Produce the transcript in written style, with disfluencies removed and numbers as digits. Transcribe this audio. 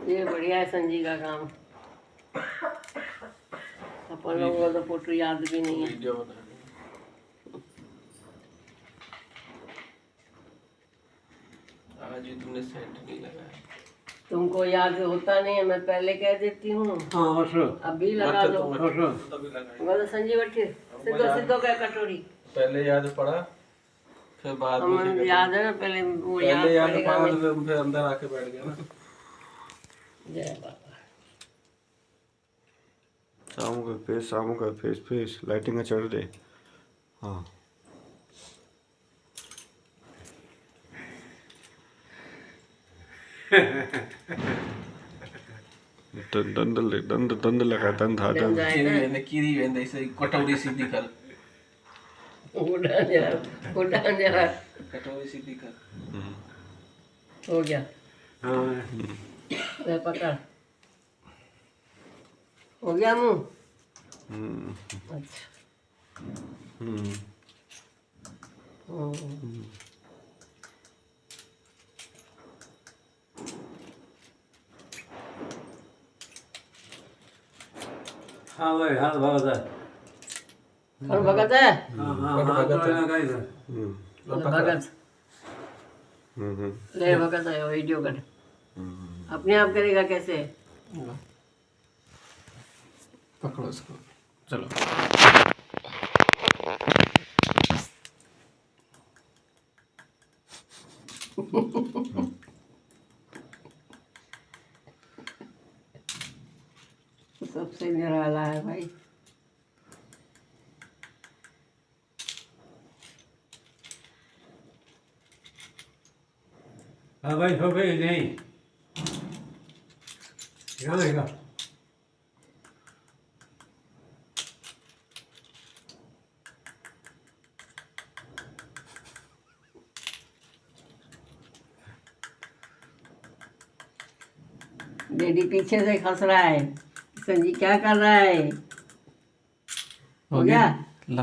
ये बढ़िया है संजी का काम। अपन लोगों को तो फोटो याद भी नहीं है। वीडियो बना आज भी तुमने सेंट नहीं लगाया। तुमको याद होता नहीं है, मैं पहले कह देती हूँ। अभी लगा दो। बोलो संजी बैठिए, सीधो सीधो क्या कटोरी। पहले याद पड़ा फिर बाद में हमें याद है ना, पहले वो पहले याद पड़ेगा पड़ा नहीं। तो फिर अंदर आके बैठ गया ना। जय बाबा। शाम का फेस लाइटिंग चढ़ दे। हाँ दंद लगा दंद हा दंद मैंने कीरी वेंदे इसे कटोरी सीधी कर। उड़ान जरा कटोरी सीधी कर। हो गया। हाँ ले पकड़। हो गया मुंह। अच्छा। हाँ भाई हाथ भगत है। कौन भगत है? हाँ हाँ हाथ लगाई था। भगत ले भगत है वीडियो कर। अपने आप करेगा कैसे? पकड़ो इसको चलो। सबसे निराला है भाई। हाँ भाई हो गई नहीं। यहाँ रहेगा। डैडी पीछे से हंस रहा है। संजी क्या कर रहा है? हो गया? लो